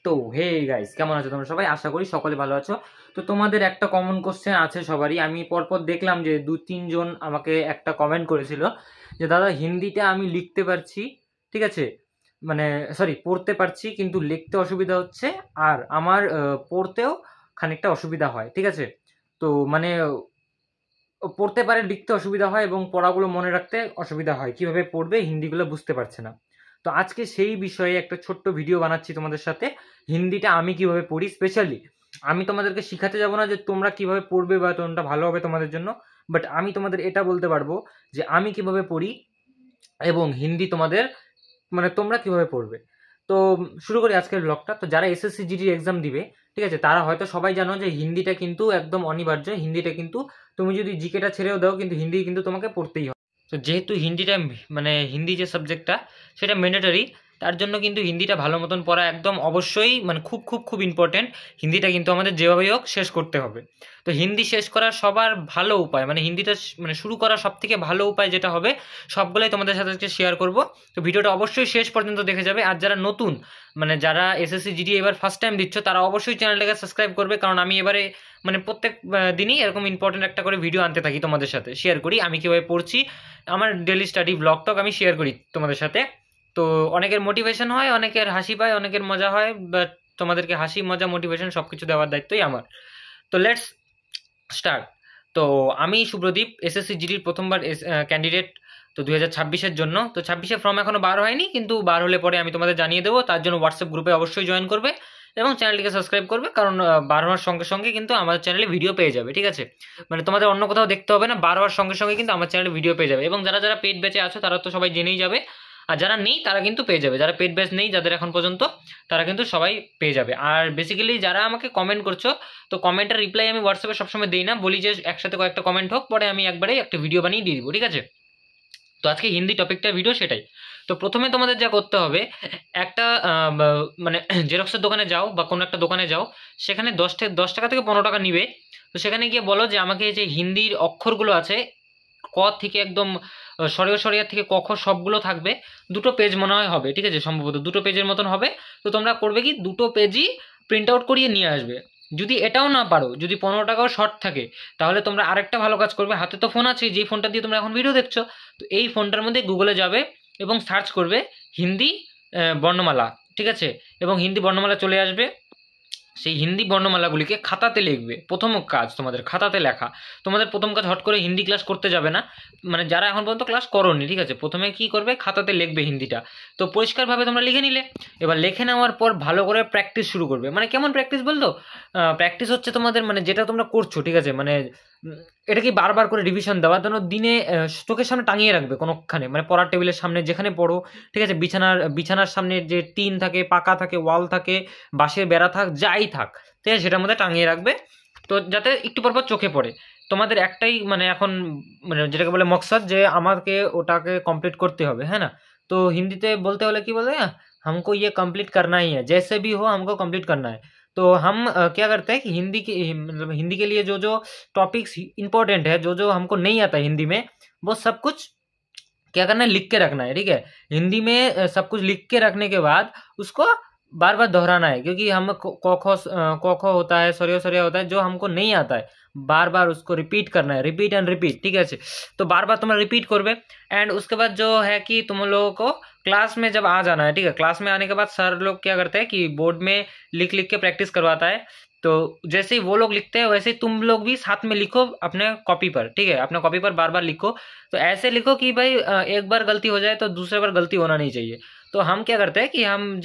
তো hey guys, কেমন আছো তোমরা সবাই? আশা করি সকলে ভালো আছো। তো তোমাদের একটা কমন কোশ্চেন আছে সবারই। আমি পরপর দেখলাম যে 2-3 জন আমাকে একটা কমেন্ট করেছিল যে দাদা, হিন্দিটা আমি লিখতে পারছি, ঠিক আছে, মানে সরি পড়তে পারছি, কিন্তু লিখতে অসুবিধা হচ্ছে, আর আমার পড়তেও খানিকটা অসুবিধা হয়, ঠিক আছে। তো মানে পড়তে পারে, লিখতে অসুবিধা হয় এবং পড়াগুলো মনে রাখতে অসুবিধা হয়, কিভাবে পড়বে হিন্দিগুলো বুঝতে পারছে না। তো আজকে সেই বিষয়ে একটা ছোট্ট ভিডিও বানাচ্ছি তোমাদের সাথে। হিন্দিটা আমি কিভাবে পড়ি, স্পেশালি আমি তোমাদেরকে শিখাতে যাব না যে তোমরা কিভাবে পড়বে বা তোমরা ভালো হবে তোমাদের জন্য, বাট আমি তোমাদের এটা বলতে পারবো যে আমি কিভাবে পড়ি এবং হিন্দি তোমাদের মানে তোমরা কিভাবে পড়বে। তো শুরু করি আজকের ব্লগটা। তো যারা এসএসসি জিডি এক্সাম দিবে, ঠিক আছে, তারা হয়তো সবাই জানো যে হিন্দিটা কিন্তু একদম অনিবার্য। হিন্দিটা কিন্তু তুমি যদি জিকেটা ছেড়েও দাও, কিন্তু হিন্দি কিন্তু তোমাকে পড়তেই হবে। তো যেহেতু হিন্দিটা মানে হিন্দি যে সাবজেক্টটা সেটা ম্যান্ডেটরি, তার জন্য কিন্তু হিন্দিটা ভালো মতন পড়া একদম অবশ্যই, মানে খুব খুব খুব ইম্পর্টেন্ট। হিন্দিটা কিন্তু আমাদের যেভাবেই হোক শেষ করতে হবে। তো হিন্দি শেষ করার সবার ভালো উপায়, মানে হিন্দিটা মানে শুরু করার সব থেকে ভালো উপায় যেটা হবে, সবগুলোই তোমাদের সাথে শেয়ার করব। তো ভিডিওটা অবশ্যই শেষ পর্যন্ত দেখে যাবে। আর যারা নতুন, মানে যারা এসএসসি জিডি এবার ফার্স্ট টাইম দিচ্ছ, তারা অবশ্যই চ্যানেলটাকে সাবস্ক্রাইব করবে, কারণ আমি এবারে মানে প্রত্যেক দিনই এরকম ইম্পর্টেন্ট একটা করে ভিডিও আনতে থাকি, তোমাদের সাথে শেয়ার করি আমি কীভাবে পড়ছি। আমার ডেলি স্টাডি ব্লগ টক আমি শেয়ার করি তোমাদের সাথে। তো অনেকের মোটিভেশন হয়, অনেকের হাসি পায়, অনেকের মজা হয়, বাট তোমাদেরকে হাসি মজা মোটিভেশন সব কিছু দেওয়ার দায়িত্বই আমার। তো লেটস স্টার্ট। তো আমি শুভ্রদীপ, এসএসসি জিডির প্রথমবার ক্যান্ডিডেট, তো 2026-এর জন্য। তো 26-এ ফর্ম এখনও বার হয়নি, কিন্তু বার হলে পরে আমি তোমাদের জানিয়ে দেবো। তার জন্য হোয়াটসঅ্যাপ গ্রুপে অবশ্যই জয়েন করবে এবং চ্যানেলটিকে সাবস্ক্রাইব করবে, কারণ বার হওয়ার সঙ্গে সঙ্গে কিন্তু আমার চ্যানেলে ভিডিও পেয়ে যাবে, ঠিক আছে। মানে তোমাদের অন্য কোথাও দেখতে হবে না, বার হওয়ার সঙ্গে সঙ্গে কিন্তু আমার চ্যানেলে ভিডিও পেয়ে যাবে। এবং যারা যারা পেড ব্যাচে আছো তারা তো সবাই জেনেই যাবে, আর যারা নেই তারা কিন্তু পেয়ে যাবে। যারা পেড ব্যাচ নেই যাদের এখন পর্যন্ত, তারা কিন্তু সবাই পেয়ে যাবে। আর বেসিক্যালি যারা আমাকে কমেন্ট করছো, তো কমেন্টের রিপ্লাই আমি হোয়াটসঅ্যাপে সবসময় দিই না, বলি যে একসাথে কয়েকটা কমেন্ট হোক, পরে আমি একবারেই একটা ভিডিও বানিয়ে দিয়ে দিব, ঠিক আছে। তো আজকে হিন্দি টপিকটা ভিডিও সেটাই। তো প্রথমে তোমাদের যা করতে হবে, একটা মানে জেরক্সের দোকানে যাও বা কোনো একটা দোকানে যাও, সেখানে 10 টাকা থেকে 15 টাকা নিবে। তো সেখানে গিয়ে বলো যে আমাকে যে হিন্দির অক্ষরগুলো আছে, ক থেকে একদম সরিয়া সরিয়া থেকে ক খ সবগুলো থাকবে, 2টো পেজ মনে হয় হবে, ঠিক আছে, সম্ভবত 2টো পেজের মতন হবে। তো তোমরা করবে কি, 2টো পেজই প্রিন্ট আউট করিয়ে নিয়ে আসবে। যদি এটাও না পারো, যদি 15 টাকাও শর্ট থাকে, তাহলে তোমরা আরেকটা ভালো কাজ করবে। হাতে তো ফোন আছে, যেই ফোনটা দিয়ে তোমরা এখন ভিডিও দেখছো, তো এই ফোনটার মধ্যে গুগলে যাবে এবং সার্চ করবে হিন্দি বর্ণমালা, ঠিক আছে, এবং হিন্দি বর্ণমালা চলে আসবে। সেই হিন্দি বর্ণমালাগুলিকে খাতাতে লিখবে। প্রথম কাজ তোমাদের খাতাতে লেখা। তোমাদের প্রথম কাজ হট করে হিন্দি ক্লাস করতে যাবে না, মানে যারা এখন পর্যন্ত ক্লাস করোনি, ঠিক আছে, প্রথমে কি করবে, খাতাতে লিখবে হিন্দিটা। তো পরিষ্কারভাবে তোমরা লিখে নিলে, এবার লিখে নেওয়ার পর ভালো করে প্র্যাকটিস শুরু করবে। মানে কেমন প্র্যাকটিস বলতো, প্র্যাকটিস হচ্ছে তোমাদের মানে যেটা তোমরা করছো, ঠিক আছে, মানে এটাকে বারবার করে রিভিশন দেওয়ার জন্য দিনে চোখের সামনে টাঙিয়ে রাখবে কোনোখানে, মানে পড়ার টেবিলের সামনে যেখানে পড়ো, ঠিক আছে, বিছানার সামনে যে টিন থাকে, পাকা থাকে, ওয়াল থাকে, বাঁশের বেড়া থাক, যাই থাক, ঠিক আছে, সেটার মধ্যে টাঙিয়ে রাখবে। তো যাতে একটু পর পর চোখে পড়ে। তোমাদের একটাই মানে এখন মানে যেটাকে বলে মকসদ, যে আমাকে ওটাকে কমপ্লিট করতে হবে, হ্যাঁ না। তো হিন্দিতে বলতে হলে কি বলে, हमको ये कंप्लीट करना ही है, जैसे भी हो हमको कंप्लीट करना है। तो हम क्या करते हैं कि मतलब हिंदी के लिए जो जो टॉपिक्स इंपॉर्टेंट है, जो जो हमको नहीं आता हिंदी में, वो सब कुछ क्या करना है, लिख के रखना है, ठीक है। हिंदी में सब कुछ लिख के रखने के बाद उसको बार बार दोहराना है, क्योंकि हम क ख होता है, सरिया सरिया होता है, जो हमको नहीं आता है, बार बार उसको रिपीट करना है, रिपीट एंड रिपीट, ठीक है। तो बार बार तुम रिपीट करबे। एंड उसके बाद जो है कि तुम लोगों को क्लास में जब आ जाना है, ठीक है, क्लास में आने के बाद सर लोग क्या करते हैं कि बोर्ड में लिख लिख के प्रैक्टिस करवाता है। तो जैसे ही वो लोग लिखते हैं, वैसे ही तुम लोग भी साथ में लिखो अपने कॉपी पर, ठीक है, अपने कॉपी पर बार बार लिखो। तो ऐसे लिखो कि भाई एक बार गलती हो जाए तो दूसरे बार गलती होना नहीं चाहिए। तो हम क्या करते हैं कि हम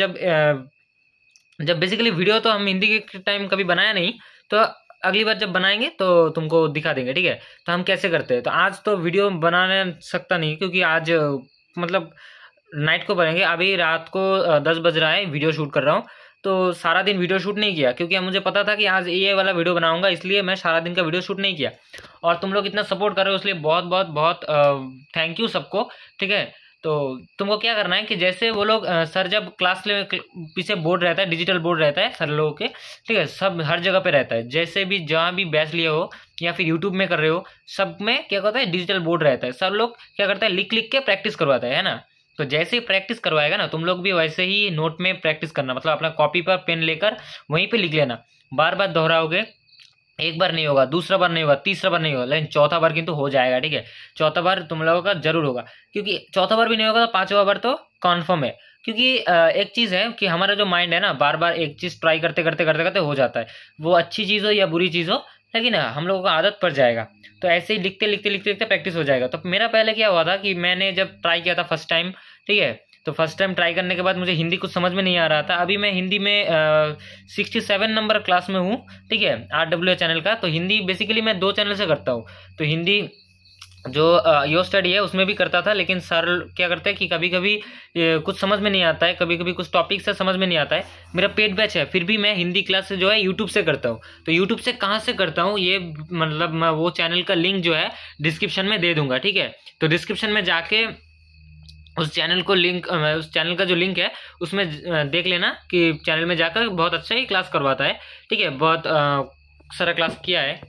जब बेसिकली वीडियो तो हम हिंदी के टाइम कभी बनाया नहीं, तो अगली बार जब बनाएंगे तो तुमको दिखा देंगे, ठीक है। तो हम कैसे करते हैं, तो आज तो वीडियो बनाने सकता नहीं, क्योंकि आज मतलब नाइट को बनेंगे। अभी रात को 10 बज रहा है, वीडियो शूट कर रहा हूँ। तो सारा दिन वीडियो शूट नहीं किया, क्योंकि मुझे पता था कि आज ये वाला वीडियो बनाऊंगा, इसलिए मैं सारा दिन का वीडियो शूट नहीं किया। और तुम लोग इतना सपोर्ट कर रहे हो, इसलिए बहुत बहुत बहुत थैंक यू सबको, ठीक है। तो तुमको क्या करना है कि जैसे वो लोग सर जब क्लास में पीछे बोर्ड रहता है, डिजिटल बोर्ड रहता है सर लोगों के, ठीक है, सब हर जगह पे रहता है, जैसे भी जहाँ भी बैच लिए हो या फिर यूट्यूब में कर रहे हो, सब में क्या करता है, डिजिटल बोर्ड रहता है। सर लोग क्या करता है, लिख लिख के प्रैक्टिस करवाता है ना। तो जैसे ही प्रैक्टिस करवाएगा ना, तुम लोग भी वैसे ही नोट में प्रैक्टिस करना, मतलब अपना कॉपी पर पेन लेकर वहीं पे लिख लेना। बार बार दोहराओगे, एक बार नहीं होगा, दूसरा बार नहीं होगा, तीसरा बार नहीं होगा, लेकिन चौथा बार किंतु हो जाएगा, ठीक है। चौथा बार तुम लोगों का जरूर होगा, क्योंकि चौथा बार भी नहीं होगा तो पांचवा बार तो कन्फर्म है। क्योंकि एक चीज़ है कि हमारा जो माइंड है ना, बार बार एक चीज़ ट्राई करते करते करते करते हो जाता है, वो अच्छी चीज़ हो या बुरी चीज़ हो, लेकिन हम लोगों को आदत पड़ जाएगा। तो ऐसे ही लिखते लिखते लिखते लिखते प्रैक्टिस हो जाएगा। तो मेरा पहले क्या हुआ था कि मैंने जब ट्राई किया था फर्स्ट टाइम, ठीक है, तो फर्स्ट टाइम ट्राई करने के बाद मुझे हिंदी कुछ समझ में नहीं आ रहा था। अभी मैं हिंदी में 67 नंबर क्लास में हूँ, ठीक है, RWA चैनल का। तो हिंदी बेसिकली मैं 2 चैनल से करता हूँ। तो हिंदी जो योर स्टडी है उसमें भी करता था, लेकिन सर क्या करते हैं कि कभी कभी कुछ समझ में नहीं आता है, कभी कभी कुछ टॉपिक से समझ में नहीं आता है। मेरा पेड बैच है, फिर भी मैं हिंदी क्लास जो है यूट्यूब से करता हूँ। तो यूट्यूब से कहाँ से करता हूँ ये, मतलब मैं वो चैनल का लिंक जो है डिस्क्रिप्शन में दे दूंगा, ठीक है। तो डिस्क्रिप्शन में जाके उस चैनल को लिंक, उस चैनल का जो लिंक है उसमें देख लेना कि चैनल में जाकर बहुत अच्छा ही क्लास करवाता है, ठीक है। बहुत सारा क्लास किया है,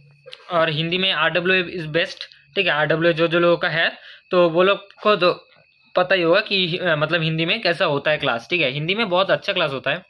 और हिंदी में RWA इज़ बेस्ट, ठीक है। RWA जो जो लोगों का है तो वो लोग को तो पता ही होगा कि मतलब हिंदी में कैसा होता है क्लास, ठीक है। हिंदी में बहुत अच्छा क्लास होता है।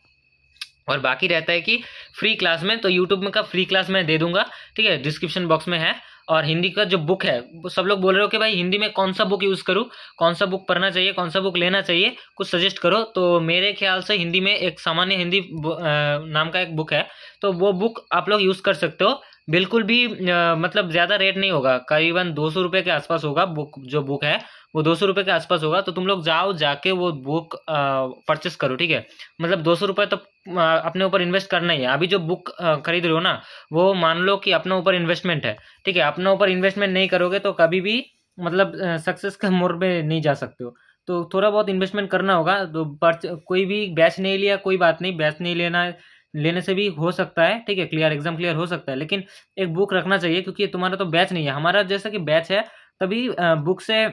और बाकी रहता है कि फ्री क्लास में, तो यूट्यूब में का फ्री क्लास मैं दे दूंगा, ठीक है, डिस्क्रिप्शन बॉक्स में है। और हिंदी का जो बुक है, सब लोग बोल रहे हो कि भाई हिंदी में कौन सा बुक यूज़ करूँ, कौन सा बुक पढ़ना चाहिए, कौन सा बुक लेना चाहिए, कुछ सजेस्ट करो। तो मेरे ख्याल से हिंदी में एक सामान्य हिंदी नाम का एक बुक है, तो वो बुक आप लोग यूज़ कर सकते हो। बिल्कुल भी मतलब ज़्यादा रेट नहीं होगा, करीबन 200 रुपये के आसपास होगा। बुक जो बुक है वो 200 रुपये के आसपास होगा। तो तुम लोग जाओ, जाके वो बुक परचेस करो, ठीक है। मतलब 200 रुपये तो अपने ऊपर इन्वेस्ट करना ही है। अभी जो बुक खरीद रहे हो ना, वो मान लो कि अपने ऊपर इन्वेस्टमेंट है, ठीक है। अपने ऊपर इन्वेस्टमेंट नहीं करोगे तो कभी भी मतलब सक्सेस के मोड़ पे नहीं जा सकते हो। तो थोड़ा बहुत इन्वेस्टमेंट करना होगा। तो कोई भी बैच नहीं लिया, कोई बात नहीं, बैच नहीं लेना, लेने से भी हो सकता है, ठीक है, क्लियर एग्जाम क्लियर हो सकता है। लेकिन एक बुक रखना चाहिए, क्योंकि तुम्हारा तो बैच नहीं है, हमारा जैसा कि बैच है, तभी बुक से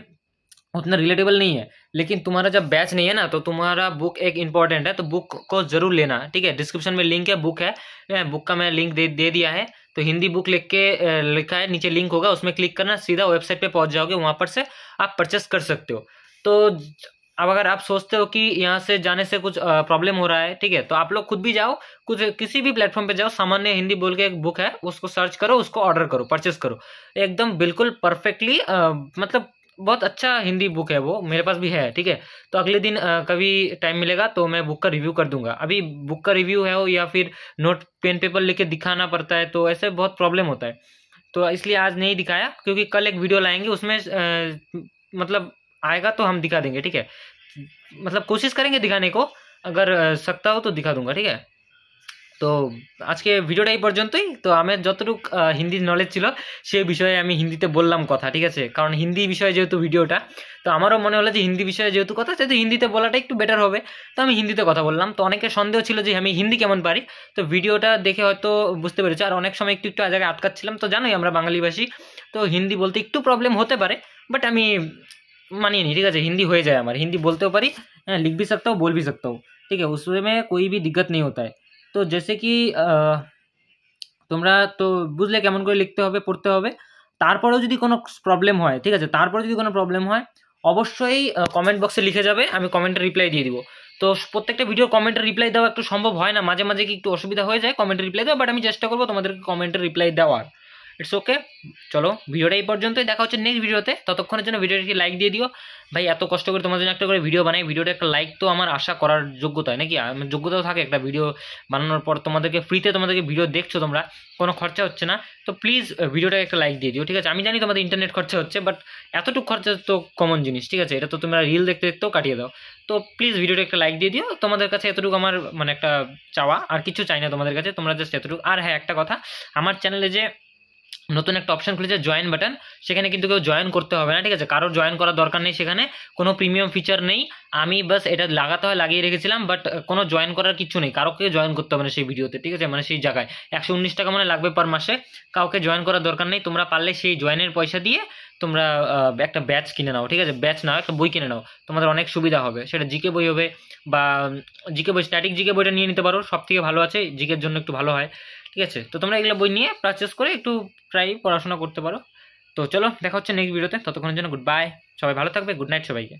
उतना रिलेटेबल नहीं है। लेकिन तुम्हारा जब बैच नहीं है ना, तो तुम्हारा बुक एक इंपॉर्टेंट है, तो बुक को जरूर लेना, ठीक है। डिस्क्रिप्शन में लिंक है, बुक है, बुक का मैं लिंक दे दिया है। तो हिंदी बुक लिख के लिखा है, नीचे लिंक होगा, उसमें क्लिक करना, सीधा वेबसाइट पे पहुंच जाओगे, वहां पर से आप परचेस कर सकते हो। तो अब अगर आप सोचते हो कि यहाँ से जाने से कुछ प्रॉब्लम हो रहा है, ठीक है, तो आप लोग खुद भी जाओ, कुछ किसी भी प्लेटफॉर्म पे जाओ, सामान्य हिंदी बोल के एक बुक है, उसको सर्च करो, उसको ऑर्डर करो, परचेस करो, एकदम बिल्कुल परफेक्टली, मतलब बहुत अच्छा हिंदी बुक है वो, मेरे पास भी है, ठीक है। तो अगले दिन कभी टाइम मिलेगा तो मैं बुक का रिव्यू कर दूंगा। अभी बुक का रिव्यू है या फिर नोट पेन पेपर लेके दिखाना पड़ता है, तो ऐसे बहुत प्रॉब्लम होता है। तो इसलिए आज नहीं दिखाया, क्योंकि कल एक वीडियो लाएंगे, उसमें मतलब आएगा तो हम दिखा देंगे, ठीक है। मतलब कोशिश करेंगे दिखाने को, अगर सकता हो तो दिखा दूंगा, ठीक है। তো আজকে ভিডিওটা এই পর্যন্তই। তো আমি যতটুক হিন্দি নলেজ ছিল সেই বিষয়ে আমি হিন্দিতে বললাম কথা, ঠিক আছে, কারণ হিন্দি বিষয়ে যেহেতু ভিডিওটা, তো আমারও মনে হলো যে হিন্দি বিষয়ে যেহেতু কথা, সেহেতু হিন্দিতে বলাটা একটু বেটার হবে। তো আমি হিন্দিতে কথা বললাম। তো অনেকের সন্দেহ ছিল যে আমি হিন্দি কেমন পারি, তো ভিডিওটা দেখে হয়তো বুঝতে পেরেছি। আর অনেক সময় একটু একটু জায়গায় আটকাচ্ছিলাম, তো জানোই আমরা বাঙালিভাষী, তো হিন্দি বলতে একটু প্রবলেম হতে পারে, বাট আমি मानिए नहीं, ठीक है, हिंदी हो जाए हमारी, हिंदी बोलते हो पारी, लिख भी सकता हूँ, बोल भी सकता हूँ, ठीक है, उसमें कोई भी दिक्कत नहीं होता है। तो जैसे कि তোমরা তো বুঝলে কেমন করে লিখতে হবে, পড়তে হবে। তারপরেও যদি কোনো প্রবলেম হয়, ঠিক আছে, তারপরে যদি কোনো প্রবলেম হয় অবশ্যই কমেন্ট বক্সে লিখে যাবে, আমি কমেন্টে রিপ্লাই দিয়ে দিব। তো প্রত্যেকটা ভিডিওর কমেন্টে রিপ্লাই দেওয়া একটু সম্ভব হয় না, মাঝে মাঝে কি একটু অসুবিধা হয়ে যায় কমেন্টে রিপ্লাই দেওয়া, বাট আমি চেষ্টা করবো তোমাদেরকে কমেন্টে রিপ্লাই দেওয়ার। It's okay. চলো ভিডিওটা এই পর্যন্তই, দেখা হচ্ছে নেক্সট ভিডিওতে। ততক্ষণের জন্য ভিডিওটি লাইক দিয়ে দিও ভাই, এত কষ্ট করে তোমাদের জন্য একটা করে ভিডিও বানাই, ভিডিওটা একটা লাইক তো আমার আশা করার যোগ্যতা নাকি, আমার যোগ্যতাও থাকে একটা ভিডিও বানানোর পর, তোমাদেরকে ফ্রিতে তোমাদেরকে ভিডিও দেখছো তোমরা, কোনো খরচা হচ্ছে না, তো প্লিজ ভিডিওটাকে একটা লাইক দিয়ে দিও, ঠিক আছে। আমি জানি তোমাদের ইন্টারনেট খরচা হচ্ছে, বাট এতটুকু খরচা তো কমন জিনিস, ঠিক আছে, এটা তো তোমরা রিল দেখতে দেখতেও কাটিয়ে দাও। তো প্লিজ ভিডিওটা একটা লাইক দিয়ে দিও, তোমাদের কাছে এতটুকু আমার মানে একটা চাওয়া, আর কিছু চাই না তোমাদের কাছে, তোমরা জাস্ট এতটুকু। আর হ্যাঁ, একটা কথা, আমার চ্যানেলে যে নতুন একটা অপশন খুলেছে জয়েন বাটন, সেখানে কিন্তু কেউ জয়েন করতে হবে না, ঠিক আছে, কারোর জয়েন করার দরকার নেই, সেখানে কোনো প্রিমিয়াম ফিচার নেই। আমি বাস এটা লাগাতে হয় লাগিয়ে রেখেছিলাম, বাট কোনো জয়েন করার কিছু নেই, কারোকে জয়েন করতে হবে না সেই ভিডিওতে, ঠিক আছে, মানে সেই জায়গায় 119 টাকা মানে লাগবে পার মাসে, কাউকে জয়েন করার দরকার নেই। তোমরা পারলে সেই জয়েনের পয়সা দিয়ে তোমরা একটা ব্যাচ কিনে নাও, ঠিক আছে, ব্যাচ নাও, একটা বই কিনে নাও, তোমাদের অনেক সুবিধা হবে। সেটা জিকে বই হবে বা জিকে বই, স্ট্যাটিক জিকে বইটা নিয়ে নিতে পারো, সব থেকে ভালো আছে, জিকের জন্য একটু ভালো হয়, ঠিক আছে। তো তোমরা এগুলো বই নিয়ে পারচেস করে একটু প্রায় পড়াশোনা করতে পারো। তো চলো দেখা হচ্ছে নেক্সট ভিডিওতে, ততক্ষণের জন্য গুড বাই, সবাই ভালো থাকবে, গুড নাইট সবাইকে।